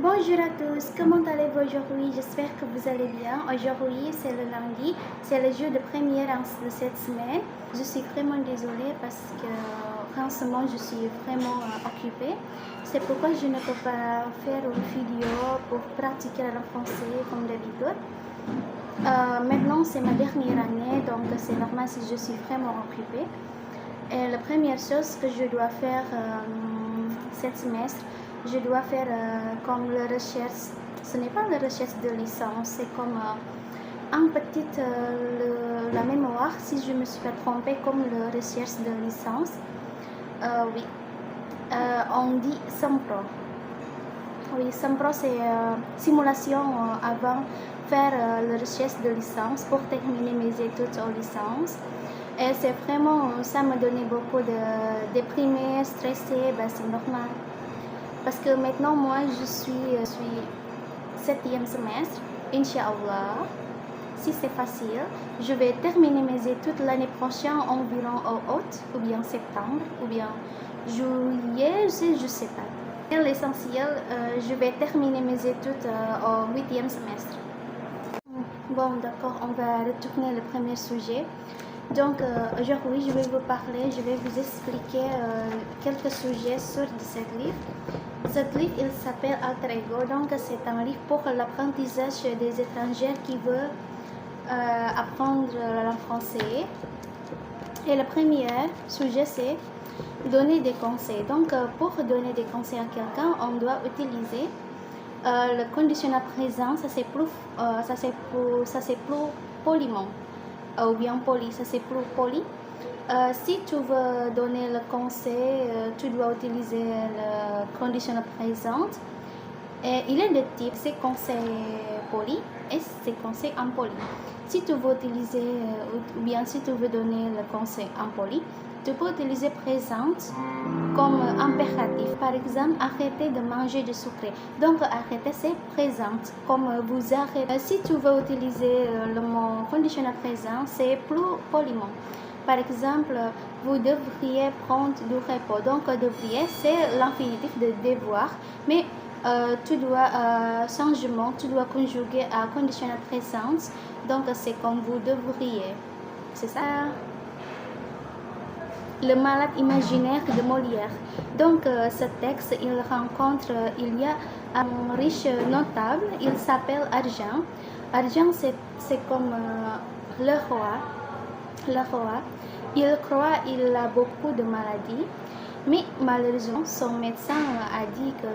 Bonjour à tous, comment allez-vous aujourd'hui? J'espère que vous allez bien. Aujourd'hui, c'est le lundi, c'est le jour de première de cette semaine. Je suis vraiment désolée parce que en ce moment, je suis vraiment occupée. C'est pourquoi je ne peux pas faire une vidéo pour pratiquer le français comme d'habitude. Maintenant, c'est ma dernière année, donc c'est normal si je suis vraiment occupée. Et la première chose que je dois faire cette semestre, je dois faire comme la recherche. Ce n'est pas la recherche de licence, c'est comme un petit la mémoire, si je me suis pas trompée, comme la recherche de licence. Oui, on dit SAMPRO. Oui, SAMPRO c'est simulation avant faire la recherche de licence pour terminer mes études en licence. Et c'est vraiment, ça me donnait beaucoup de déprimé, stressé, ben c'est normal. Parce que maintenant, moi, je suis 7e semestre, Inch'Allah. Si c'est facile, je vais terminer mes études l'année prochaine environ en août, ou bien septembre, ou bien juillet, je sais pas. Et l'essentiel, je vais terminer mes études au 8e semestre. Bon, d'accord, on va retourner le premier sujet. Donc, aujourd'hui, je vais vous parler, je vais vous expliquer quelques sujets sur ce livre. Ce livre, il s'appelle Alter Ego. Donc, c'est un livre pour l'apprentissage des étrangers qui veulent apprendre la langue française. Et le premier sujet, c'est donner des conseils. Donc, pour donner des conseils à quelqu'un, on doit utiliser le conditionnel présent. Ça, c'est plus poliment. Ou bien poli, ça c'est plus poli. Si tu veux donner le conseil, tu dois utiliser le conditionnel présent. Et il est de type c'est conseil poli et c'est conseil impoli. Si tu veux utiliser, ou bien si tu veux donner le conseil impoli, tu peux utiliser présente comme impératif. Par exemple, arrêtez de manger du sucré. Donc, arrêtez, c'est présente. Comme vous arrêtez. Si tu veux utiliser le mot conditionnel présent, c'est plus poliment. Par exemple, vous devriez prendre du repos. Donc, devriez, c'est l'infinitif de devoir. Mais tu dois, changement, tu dois conjuguer à conditionnel présent. Donc, c'est comme vous devriez. C'est ça. Le malade imaginaire de Molière. Donc, ce texte, il y a un riche notable, il s'appelle Argent. Argent, c'est comme le roi. Le roi, il croit qu'il a beaucoup de maladies, mais malheureusement, son médecin a dit que